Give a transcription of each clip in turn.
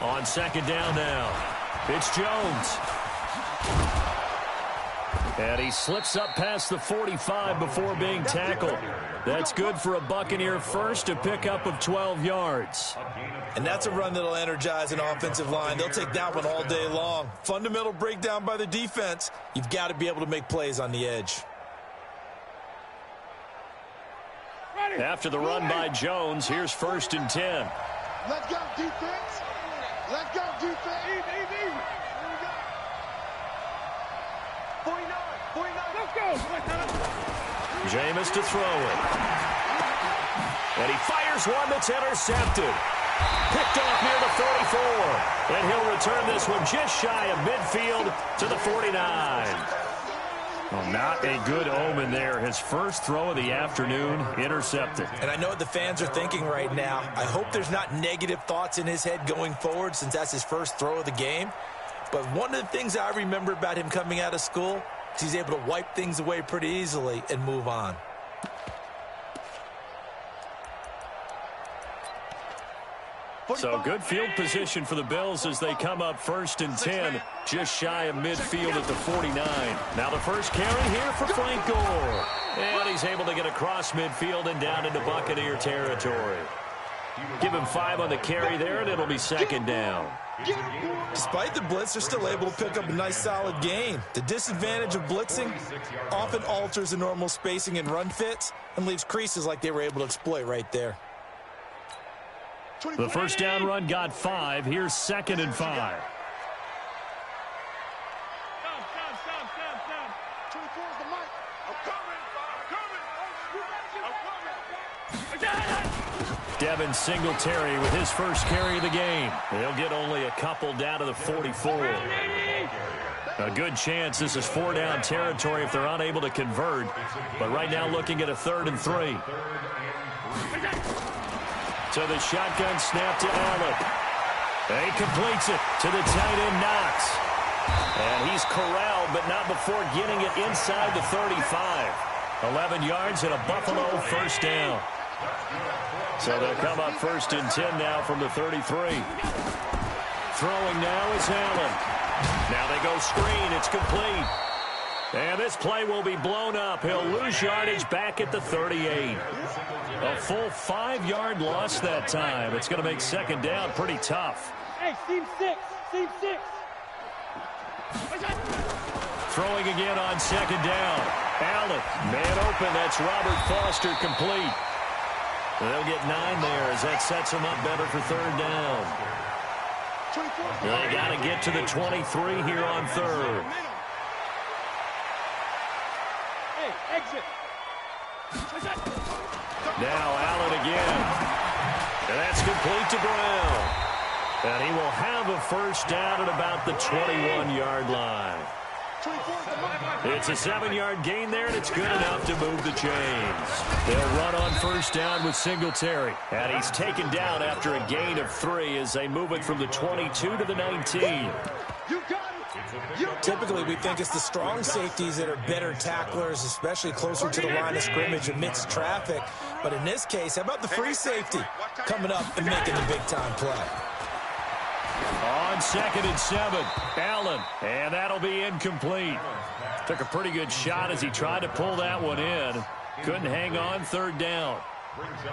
On second down now, it's Jones. And he slips up past the 45 before being tackled. That's good for a Buccaneer first, a pickup of 12 yards. And that's a run that'll energize an offensive line. They'll take that one all day long. Fundamental breakdown by the defense. You've got to be able to make plays on the edge. After the run by Jones, here's 1st and 10. Let's go, defense. Let's go, defense. Easy. 49. Let's go. Jameis to throw it. And he fires one that's intercepted. Picked off near the 44. And he'll return this one just shy of midfield to the 49. Well, not a good omen there. His first throw of the afternoon intercepted. And I know what the fans are thinking right now. I hope there's not negative thoughts in his head going forward since that's his first throw of the game. But one of the things I remember about him coming out of school is he's able to wipe things away pretty easily and move on. So good field position for the Bills as they come up 1st and 10, just shy of midfield at the 49. Now the first carry here for Frank Gore. And he's able to get across midfield and down into Buccaneer territory. Give him 5 on the carry there, and it'll be 2nd down. Despite the blitz, they're still able to pick up a nice solid gain. The disadvantage of blitzing often alters the normal spacing and run fits and leaves creases like they were able to exploit right there. The first down run got 5. Here's 2nd and 5. Devin Singletary with his first carry of the game. They'll get only a couple down to the 44. A good chance this is 4-down territory if they're unable to convert. But right now looking at a 3rd and 3. So the shotgun snap to Allen. And he completes it to the tight end Knox. And he's corralled, but not before getting it inside the 35. 11 yards and a Buffalo first down. So they'll come up 1st and 10 now from the 33. Throwing now is Allen. Now they go screen. It's complete. And this play will be blown up. He'll lose yardage back at the 38. A full 5-yard loss that time. It's going to make 2nd down pretty tough. Hey, team 6. Throwing again on 2nd down. Allen, man open. That's Robert Foster complete. They'll get 9 there as that sets them up better for 3rd down. They got to get to the 23 here on 3rd. Hey, exit. Now Allen again. And that's complete to Brown. And he will have a first down at about the 21-yard line. It's a 7-yard gain there, and it's good enough to move the chains. They'll run on first down with Singletary. And he's taken down after a gain of 3 as they move it from the 22 to the 19. Typically, we think it's the strong safeties that are better tacklers, especially closer to the line of scrimmage amidst traffic. But in this case, how about the free safety coming up and making the big-time play? On 2nd and 7, Allen, and that'll be incomplete. Took a pretty good shot as he tried to pull that one in. Couldn't hang on 3rd down.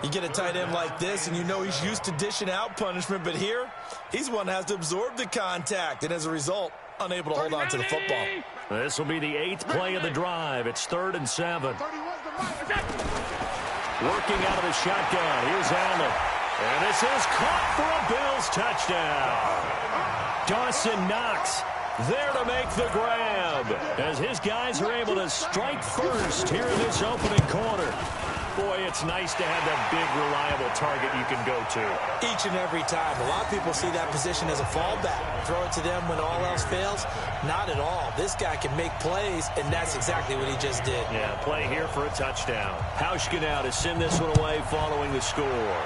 You get a tight end like this, and you know he's used to dishing out punishment, but here, he's one that has to absorb the contact, and as a result, unable to hold on to the football. This will be the 8th play of the drive. It's 3rd and 7. Working out of the shotgun. Here's Allen. And this is caught for a Bills touchdown. Dawson Knox there to make the grab as his guys are able to strike first here in this opening quarter. Boy, it's nice to have that big, reliable target you can go to. Each and every time. A lot of people see that position as a fallback. Throw it to them when all else fails. Not at all. This guy can make plays, and that's exactly what he just did. Yeah, play here for a touchdown. Hauschka now to send this one away following the score.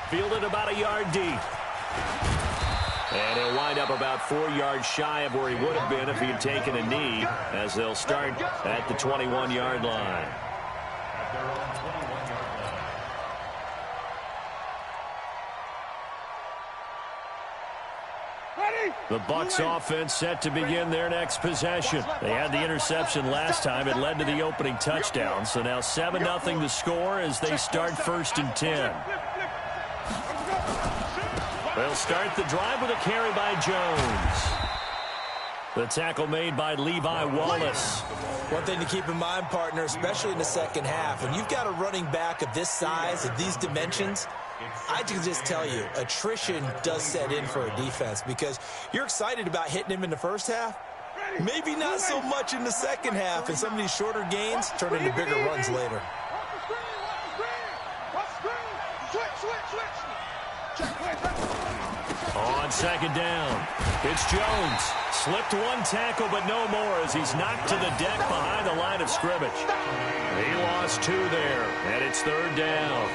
Fielded about a yard deep. And he'll wind up about 4 yards shy of where he would have been if he had taken a knee, as they'll start at the 21-yard line. The Bucs offense set to begin their next possession. They had the interception last time. It led to the opening touchdown. So now 7-0 the score as they start 1st and 10. They'll start the drive with a carry by Jones. The tackle made by Levi Wallace. One thing to keep in mind, partner, especially in the second half, when you've got a running back of this size, of these dimensions, I can just tell you, attrition does set in for a defense because you're excited about hitting him in the first half. Maybe not so much in the second half, and some of these shorter gains turn into bigger runs later. On 2nd down, it's Jones. Slipped one tackle, but no more as he's knocked to the deck behind the line of scrimmage. He lost 2 there, and it's 3rd down.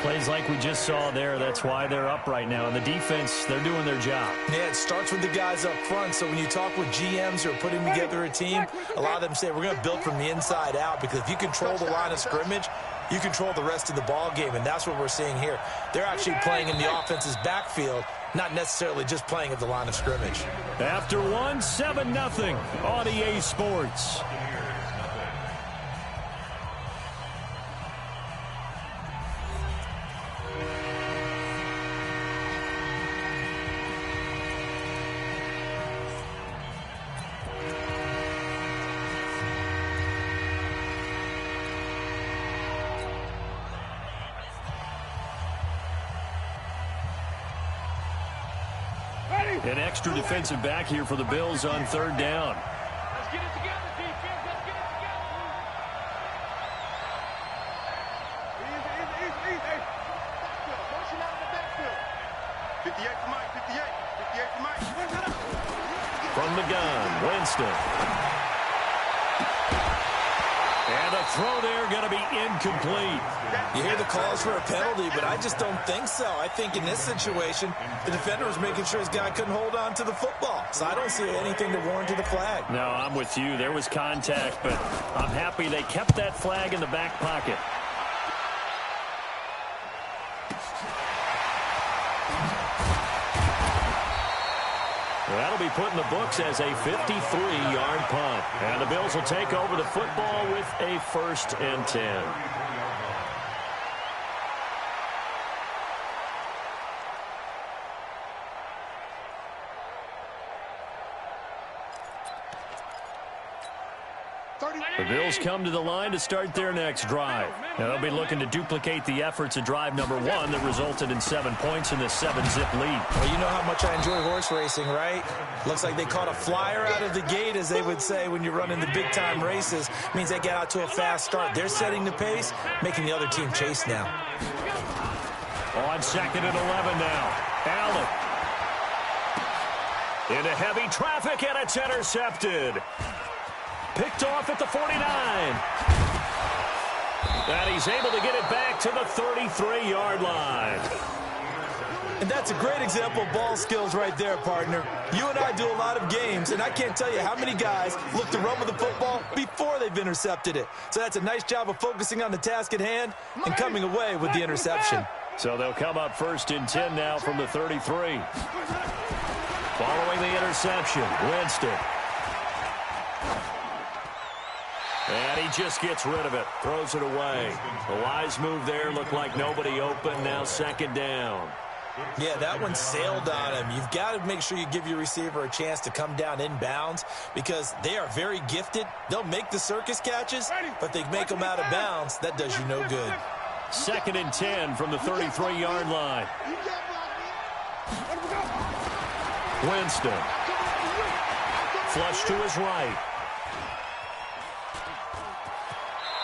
Plays like we just saw there, that's why they're up right now. And the defense, they're doing their job. Yeah, it starts with the guys up front. So when you talk with GMs who are putting together a team, a lot of them say we're going to build from the inside out because if you control the line of scrimmage, you control the rest of the ball game, and that's what we're seeing here. They're actually playing in the offense's backfield, not necessarily just playing at the line of scrimmage. After 7-0 on EA Sports. An extra defensive back here for the Bills on 3rd down. Let's get it together, defense. Let's get it together. Easy. Motion out of the backfield. 58 for Mike. 58 for Mike. From the gun, Winston. And the throw there going to be incomplete. You hear the calls for a penalty, but I just don't think so. I think in this situation, the defender was making sure his guy couldn't hold on to the football. So I don't see anything to warrant the flag. No, I'm with you. There was contact, but I'm happy they kept that flag in the back pocket. That'll be put in the books as a 53-yard punt. And the Bills will take over the football with a 1st and 10. The Bills come to the line to start their next drive. Now they'll be looking to duplicate the efforts of drive number 1 that resulted in 7 points in this 7-zip lead. Well, you know how much I enjoy horse racing, right? Looks like they caught a flyer out of the gate, as they would say when you're running the big-time races. Means they get out to a fast start. They're setting the pace, making the other team chase now. On 2nd and 11 now. Allen. Into heavy traffic, and it's intercepted. Picked off at the 49. And he's able to get it back to the 33-yard line. And that's a great example of ball skills right there, partner. You and I do a lot of games, and I can't tell you how many guys look to run with the football before they've intercepted it. So that's a nice job of focusing on the task at hand and coming away with the interception. So they'll come up 1st and 10 now from the 33. Following the interception, Winston. And he just gets rid of it, throws it away. The wise move there, looked like nobody open, now 2nd down. Yeah, that one sailed on him. You've got to make sure you give your receiver a chance to come down inbounds because they are very gifted. They'll make the circus catches, but if they make them out of bounds, that does you no good. 2nd and 10 from the 33-yard line. Winston. Flush to his right.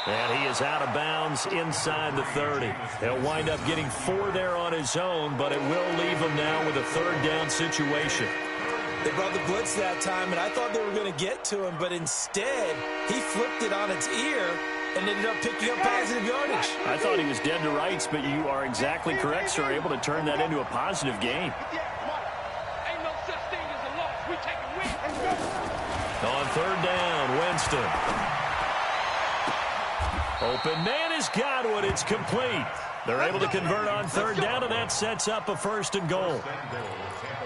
And he is out of bounds inside the 30. He'll wind up getting 4 there on his own, but it will leave him now with a 3rd down situation. They brought the blitz that time, and I thought they were going to get to him, but instead, he flipped it on its ear and ended up picking up positive yardage. I thought he was dead to rights, but you are exactly correct, sir, able to turn that into a positive gain. On 3rd down, Winston. Open man has got one. It's complete. They're able to convert on third down, and that sets up a 1st and goal.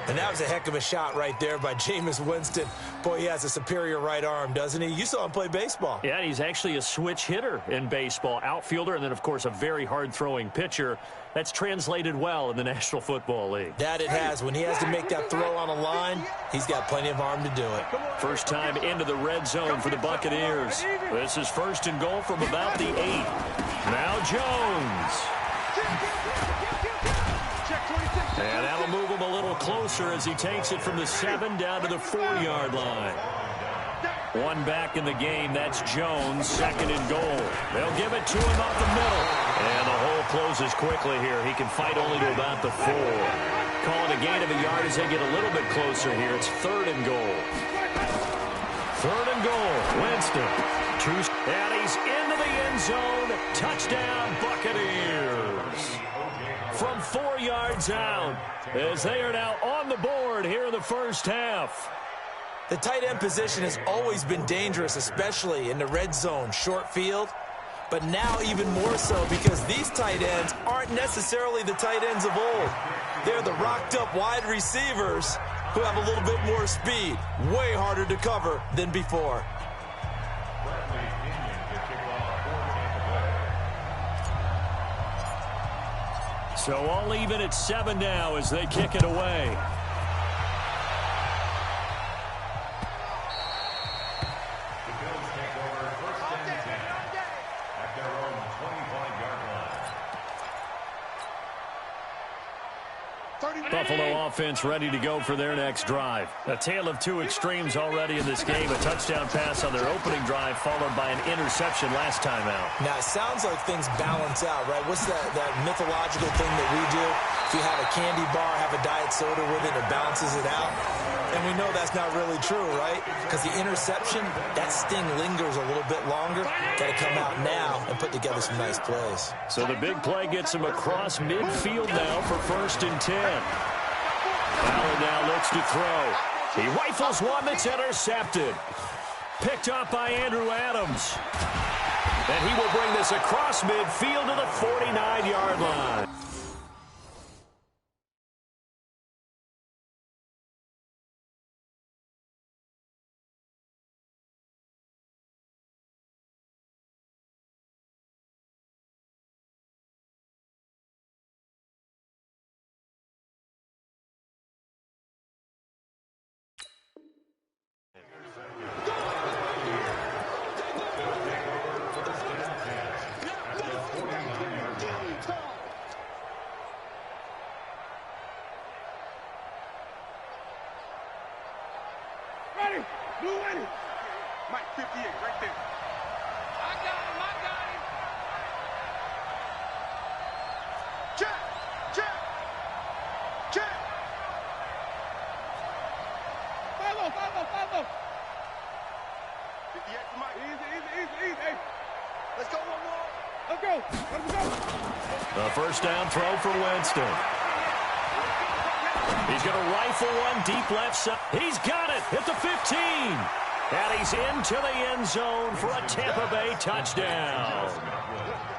And that was a heck of a shot right there by Jameis Winston. Boy, he has a superior right arm, doesn't he? You saw him play baseball. Yeah, he's actually a switch hitter in baseball. Outfielder, and then, of course, a very hard-throwing pitcher. That's translated well in the National Football League. That it has. When he has to make that throw on a line, he's got plenty of arm to do it. First time into the red zone for the Buccaneers. This is 1st and goal from about the 8. Now Jones. And that'll move him a little closer as he takes it from the 7 down to the 4-yard line. One back in the game. That's Jones, 2nd and goal. They'll give it to him up the middle. And the hole closes quickly here. He can fight only to about the 4. Call it a gain of a yard as they get a little bit closer here. It's 3rd and goal. 3rd and goal. Winston. And he's into the end zone. Touchdown, Buccaneers. From 4 yards out, as they are now on the board here in the first half. The tight end position has always been dangerous, especially in the red zone, short field. But now even more so because these tight ends aren't necessarily the tight ends of old. They're the rocked-up wide receivers who have a little bit more speed, way harder to cover than before. So all even at 7 now as they kick it away. Buffalo offense ready to go for their next drive. A tale of two extremes already in this game. A touchdown pass on their opening drive followed by an interception last time out. Now, it sounds like things balance out, right? What's that mythological thing that we do? If you have a candy bar, have a diet soda with it, it balances it out. And we know that's not really true, right? Because the interception, that sting lingers a little bit longer. Got to come out now and put together some nice plays. So the big play gets him across midfield now for 1st and 10. Allen now looks to throw. He rifles one that's intercepted. Picked up by Andrew Adams. And he will bring this across midfield to the 49-yard line. Mike, 58, right there. I got him. Check. 58 for Mike. Easy. Hey, let's go one more. Let's go. The first down throw for Winston. He's going to rifle one deep left side. He's got it at the 15. And he's into the end zone for a Tampa Bay touchdown.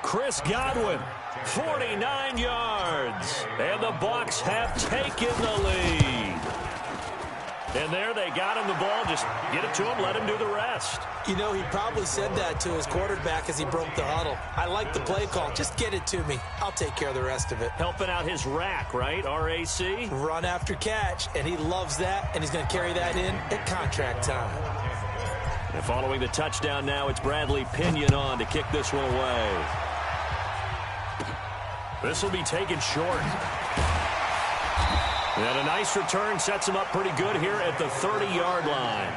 Chris Godwin, 49 yards. And the Bucs have taken the lead. And there they got him the ball. Just get it to him, let him do the rest. You know, he probably said that to his quarterback as he broke the huddle. I like the play call. Just get it to me. I'll take care of the rest of it. Helping out his rack, right? RAC? Run after catch, and he loves that, and he's going to carry that in at contract time. And following the touchdown now, it's Bradley Pinion on to kick this one away. This will be taken short. And a nice return sets him up pretty good here at the 30-yard line.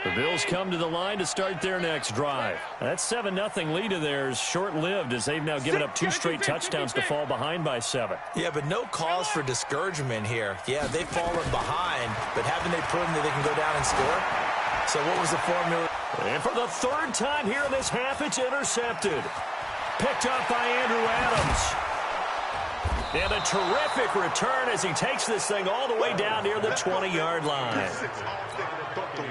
The Bills come to the line to start their next drive. That 7-0 lead of theirs short-lived as they've now given up 2 straight touchdowns to fall behind by 7. Yeah, but no cause for discouragement here. Yeah, they've fallen behind, but haven't they proven that they can go down and score? So what was the formula? And for the 3rd time here in this half, it's intercepted. Picked up by Andrew Adams. And a terrific return as he takes this thing all the way down near the 20-yard line.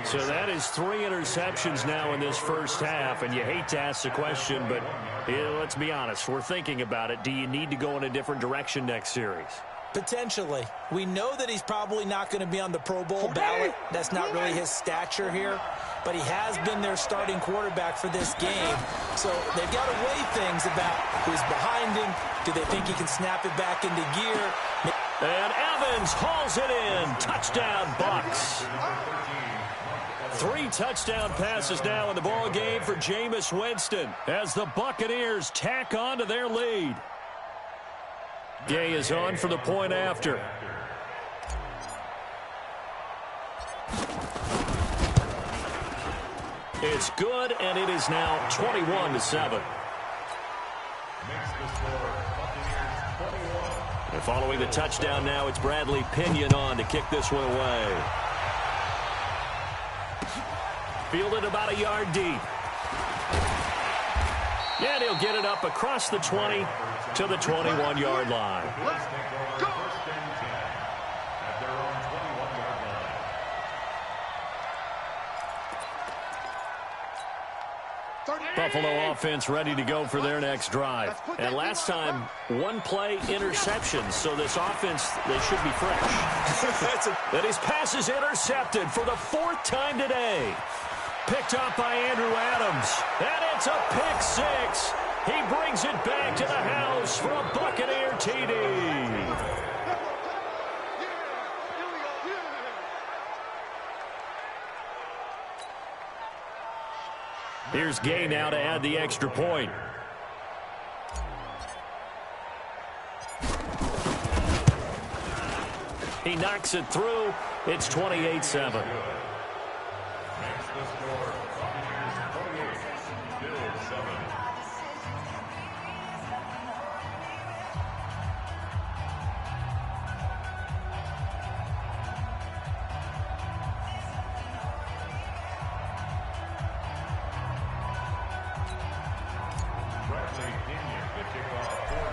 So that is 3 interceptions now in this first half, and you hate to ask the question, but let's be honest, we're thinking about it. Do you need to go in a different direction next series? Potentially. We know that he's probably not going to be on the Pro Bowl ballot. That's not really his stature here. But he has been their starting quarterback for this game. So they've got to weigh things about who's behind him. Do they think he can snap it back into gear? And Evans hauls it in. Touchdown, Bucks. 3 touchdown passes now in the ball game for Jameis Winston as the Buccaneers tack on to their lead. Gay is on for the point after. It's good, and it is now 21-7. And following the touchdown now, it's Bradley Pinion on to kick this one away. Fielded about a yard deep. And he'll get it up across the 20 to the 21-yard line. Buffalo offense ready to go for their next drive. And last time, 1 play interceptions, so this offense, they should be fresh. And his pass is intercepted for the 4th time today. Picked up by Andrew Adams. And it's a pick 6. He brings it back to the house for a Buccaneer TD. Here's Gay now to add the extra point. He knocks it through. It's 28-7.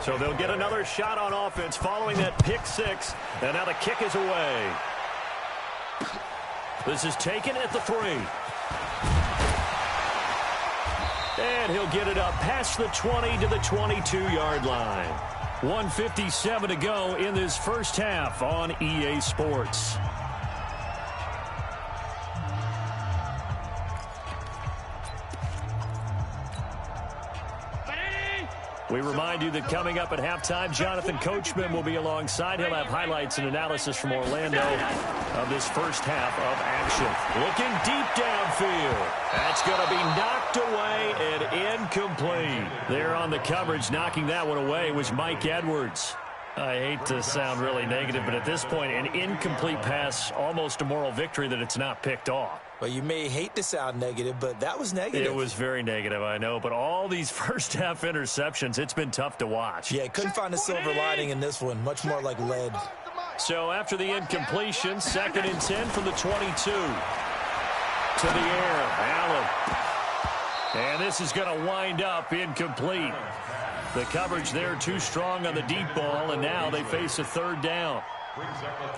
So they'll get another shot on offense following that pick 6. And now the kick is away. This is taken at the 3. And he'll get it up past the 20 to the 22-yard line. 1:57 to go in this first half on EA Sports. We remind you that coming up at halftime, Jonathan Coachman will be alongside. He'll have highlights and analysis from Orlando of this first half of action. Looking deep downfield. That's going to be knocked away and incomplete. There on the coverage, knocking that one away was Mike Edwards. I hate to sound really negative, but at this point, an incomplete pass, almost a moral victory that it's not picked off. Well, you may hate to sound negative, but that was negative. It was very negative, I know. But all these first-half interceptions, it's been tough to watch. Yeah, couldn't find a silver lining in this one. Much more like lead. So after the incompletion, 2nd and 10 from the 22. To the air, Allen. And this is going to wind up incomplete. The coverage there too strong on the deep ball, and now they face a 3rd down.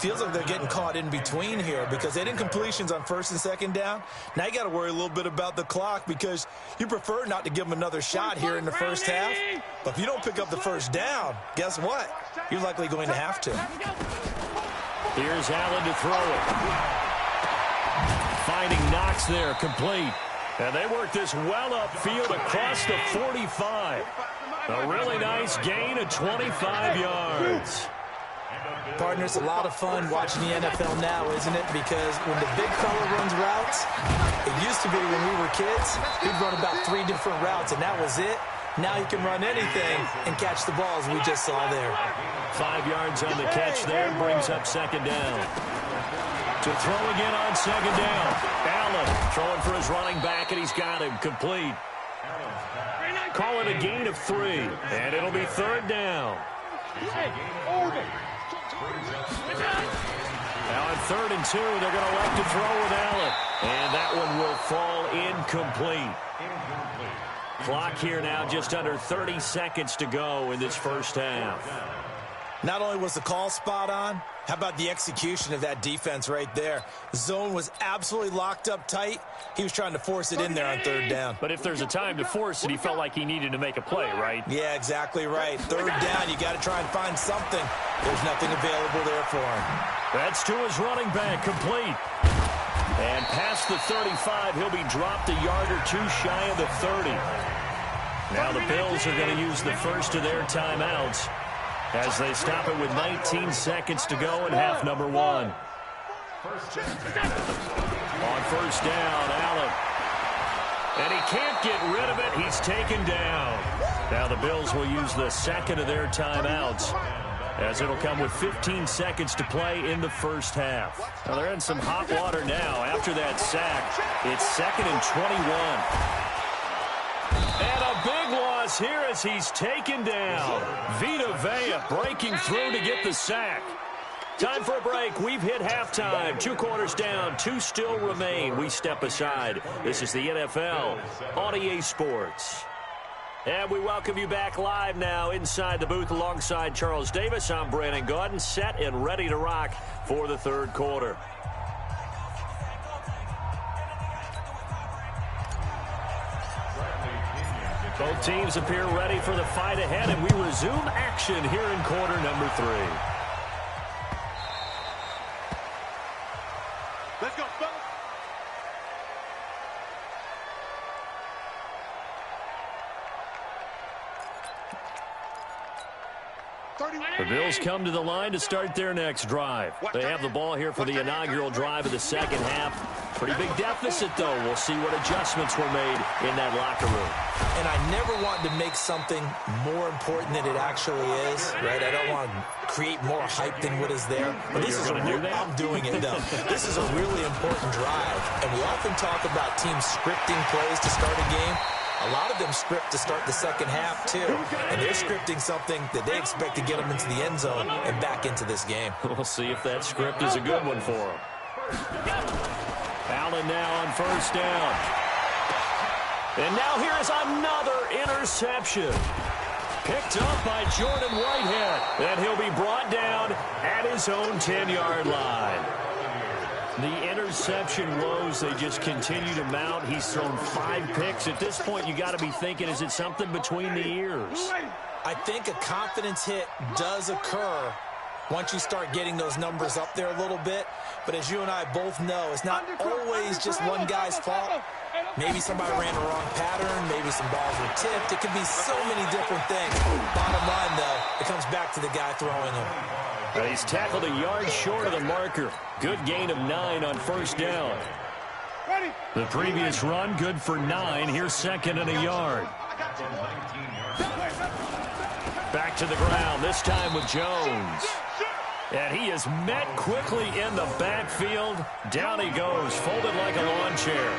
Feels like they're getting caught in between here because they had incompletions on 1st and 2nd down. Now you got to worry a little bit about the clock because you prefer not to give them another shot here in the first half. But if you don't pick up the 1st down, guess what? You're likely going to have to. Here's Allen to throw it. Finding Knox there, complete. And they work this well upfield across the 45. A really nice gain of 25 yards. Partner, it's a lot of fun watching the NFL now, isn't it? Because when the big fella runs routes, it used to be when we were kids, he'd run about 3 different routes, and that was it. Now he can run anything and catch the balls we just saw there. 5 yards on the catch there, brings up 2nd down. To throw again on 2nd down. Allen throwing for his running back, and he's got him complete. Call it a gain of 3, and it'll be 3rd down. Now on 3rd and 2, they're going to like to throw with Allen. And that one will fall incomplete. Clock here now just under 30 seconds to go in this first half. Not only was the call spot on, how about the execution of that defense right there? Zone was absolutely locked up tight. He was trying to force it in there on third down. But if there's a time to force it, he felt like he needed to make a play, right? Yeah, exactly right. Third down, you got to try and find something. There's nothing available there for him. That's to his running back, complete. And past the 35, he'll be dropped a yard or two shy of the 30. Now the Bills are going to use the first of their timeouts as they stop it with 19 seconds to go in half number 1. On first down, Allen. And he can't get rid of it. He's taken down. Now the Bills will use the second of their timeouts, as it'll come with 15 seconds to play in the first half. Now they're in some hot water now. After that sack, it's 2nd and 21. And a big loss here as he's taken down. Vita Vea breaking through to get the sack. Time for a break. We've hit halftime. 2 quarters down. 2 still remain. We step aside. This is the NFL on EA Sports. And we welcome you back live now inside the booth alongside Charles Davis. I'm Brandon Gaudin, set and ready to rock for the third quarter. Both teams appear ready for the fight ahead, and we resume action here in quarter number 3. Let's go, fellas. The Bills come to the line to start their next drive. They have the ball here for the inaugural drive of the second half. Pretty big deficit, though. We'll see what adjustments were made in that locker room. And I never want to make something more important than it actually is, right? I don't want to create more hype than what is there. But this is a real, I'm doing it, though. This is a really important drive. And we often talk about teams scripting plays to start a game. A lot of them script to start the second half, too. And they're scripting something that they expect to get them into the end zone and back into this game. We'll see if that script is a good one for them. Allen now on first down. And now here's another interception. Picked up by Jordan Whitehead. And he'll be brought down at his own 10-yard line. The interception woes, they just continue to mount. He's thrown 5 picks. At this point, you got to be thinking, is it something between the ears? I think a confidence hit does occur once you start getting those numbers up there a little bit. But as you and I both know, it's not always just one guy's fault. Maybe somebody ran the wrong pattern. Maybe some balls were tipped. It could be so many different things. Bottom line, though, it comes back to the guy throwing them. He's tackled a yard short of the marker. Good gain of 9 on first down. The previous run, good for 9. Here's 2nd and a yard. Back to the ground, this time with Jones. And he is met quickly in the backfield. Down he goes, folded like a lawn chair.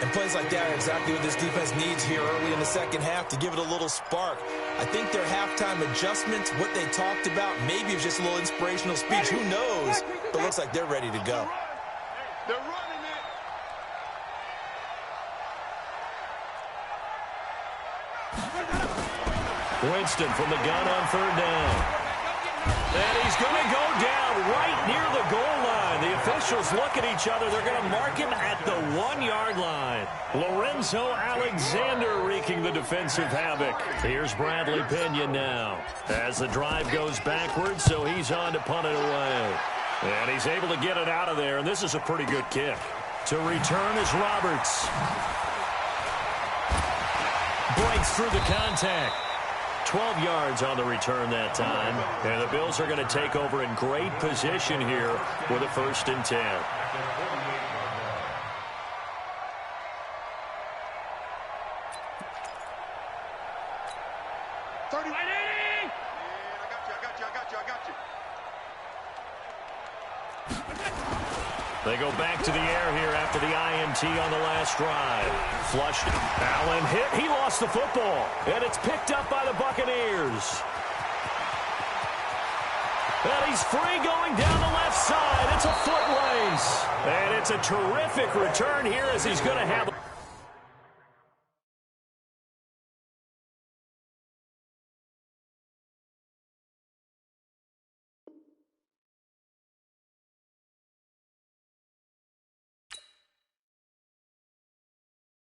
And plays like that are exactly what this defense needs here early in the second half to give it a little spark. I think their halftime adjustments, what they talked about, maybe it's just a little inspirational speech. Who knows? But looks like they're ready to go. They're running it. Winston from the gun on third down. And he's going to go down right near the goal line. The officials look at each other. They're going to mark him at the 1-yard line. Lorenzo Alexander wreaking the defensive havoc. Here's Bradley Pinion now as the drive goes backwards, so he's on to punt it away. And he's able to get it out of there, and this is a pretty good kick. To return is Roberts. Breaks through the contact. 12 yards on the return that time. And the Bills are going to take over in great position here with a 1st and 10. They go back to the air here after the INT on the last drive. Flushed. Allen hit. He lost the football. And it's picked up by the Buccaneers. And he's free going down the left side. It's a foot race. And it's a terrific return here as he's going to have